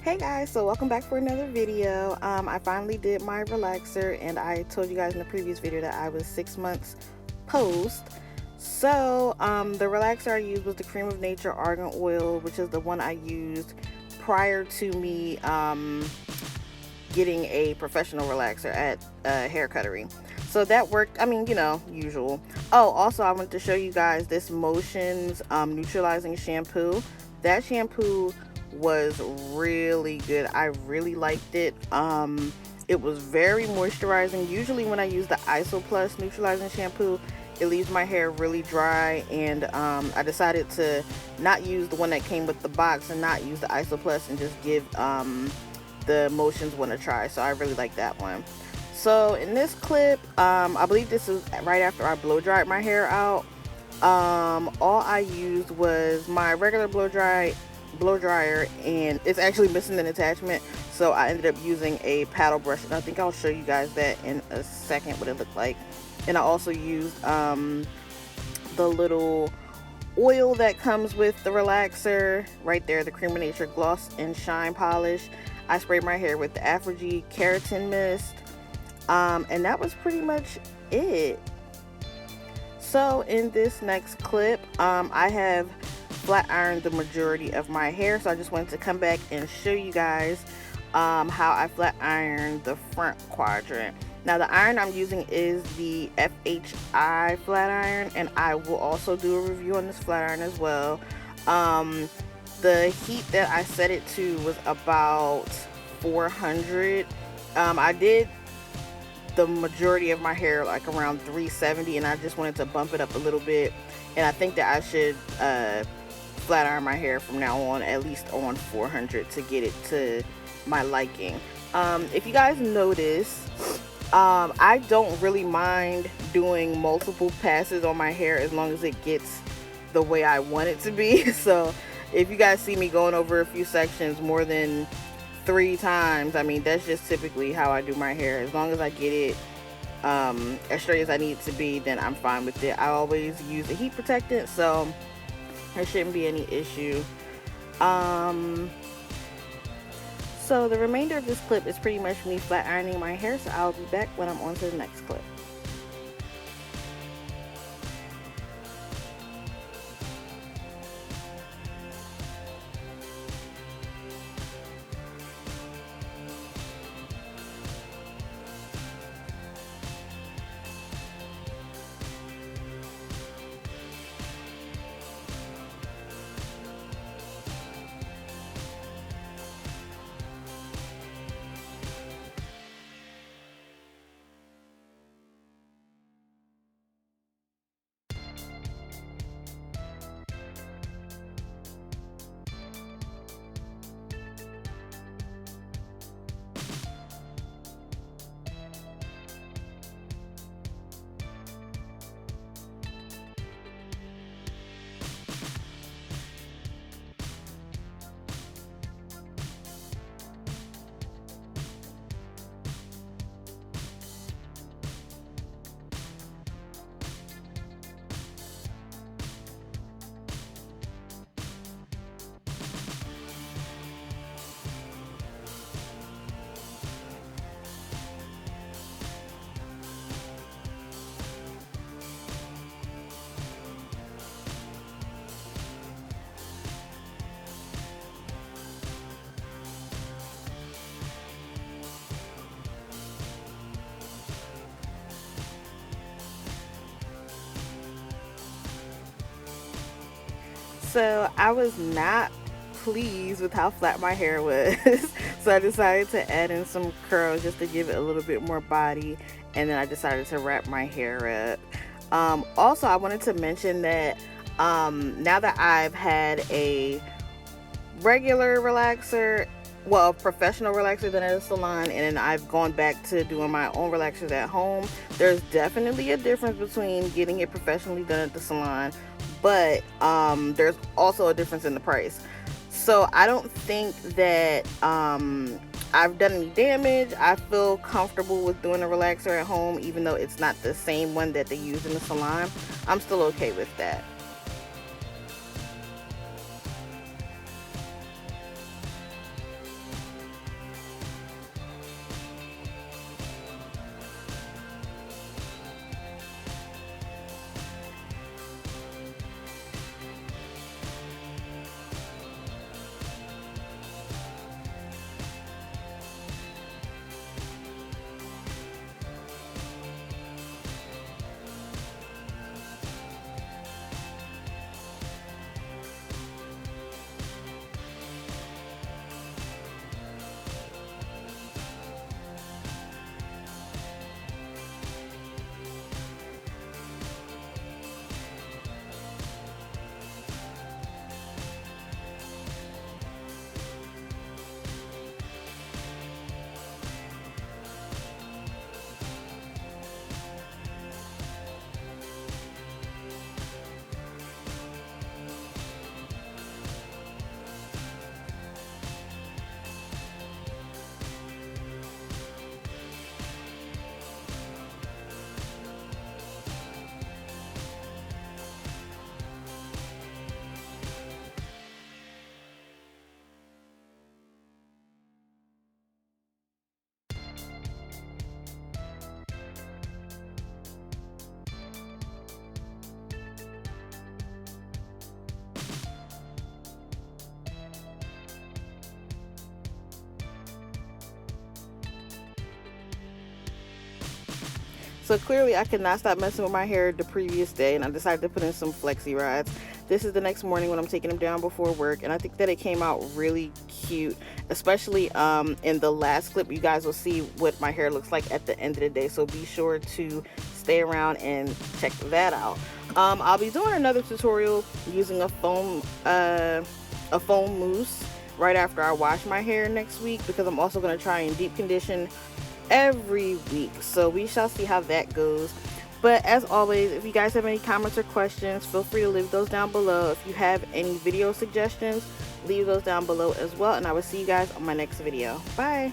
Hey guys, so welcome back for another video. I finally did my relaxer, and I told you guys in the previous video that I was 6 months post. So the relaxer I used was the Cream of Nature Argan Oil, which is the one I used prior to me getting a professional relaxer at Hair Cuttery. So that worked. I mean, you know, usual. Oh, also I wanted to show you guys this Motions Neutralizing Shampoo. That shampoo was really good. I really liked it. It was very moisturizing. Usually when I use the Iso Plus neutralizing shampoo, it leaves my hair really dry, and I decided to not use the one that came with the box and not use the Iso Plus and just give the Motions one a try. So I really like that one. So in this clip, I believe this is right after I blow dried my hair out. All I used was my regular blow dryer, and it's actually missing an attachment, so I ended up using a paddle brush, and I think I'll show you guys that in a second what it looked like. And I also used the little oil that comes with the relaxer right there, the Cream of Nature Gloss and Shine Polish. I sprayed my hair with the Afro-G Keratin Mist, and that was pretty much it. So in this next clip, I have flat ironed the majority of my hair, so I just wanted to come back and show you guys how I flat ironed the front quadrant. Now the iron I'm using is the FHI flat iron, and I will also do a review on this flat iron as well. The heat that I set it to was about 400. I did the majority of my hair like around 370, and I just wanted to bump it up a little bit, and I think that I should flat iron my hair from now on at least on 400 to get it to my liking. If you guys notice, I don't really mind doing multiple passes on my hair as long as it gets the way I want it to be. So if you guys see me going over a few sections more than 3 times, I mean, that's just typically how I do my hair. As long as I get it as straight as I need it to be, then I'm fine with it. I always use a heat protectant, so there shouldn't be any issue. So the remainder of this clip is pretty much me flat ironing my hair, so I'll be back when I'm on to the next clip. So I was not pleased with how flat my hair was, so I decided to add in some curls just to give it a little bit more body, and then I decided to wrap my hair up. Also, I wanted to mention that now that I've had a regular relaxer, well, a professional relaxer done at a salon, and then I've gone back to doing my own relaxers at home, there's definitely a difference between getting it professionally done at the salon, but there's also a difference in the price. So I don't think that I've done any damage. I feel comfortable with doing a relaxer at home, even though it's not the same one that they use in the salon. I'm still okay with that. So clearly I could not stop messing with my hair the previous day, and I decided to put in some flexi rods. This is the next morning when I'm taking them down before work, and I think that it came out really cute, especially in the last clip. You guys will see what my hair looks like at the end of the day, so be sure to stay around and check that out. I'll be doing another tutorial using a foam mousse right after I wash my hair next week, because I'm also going to try and deep condition every week, so we shall see how that goes. But as always, if you guys have any comments or questions, feel free to leave those down below. If you have any video suggestions, leave those down below as well, and I will see you guys on my next video. Bye.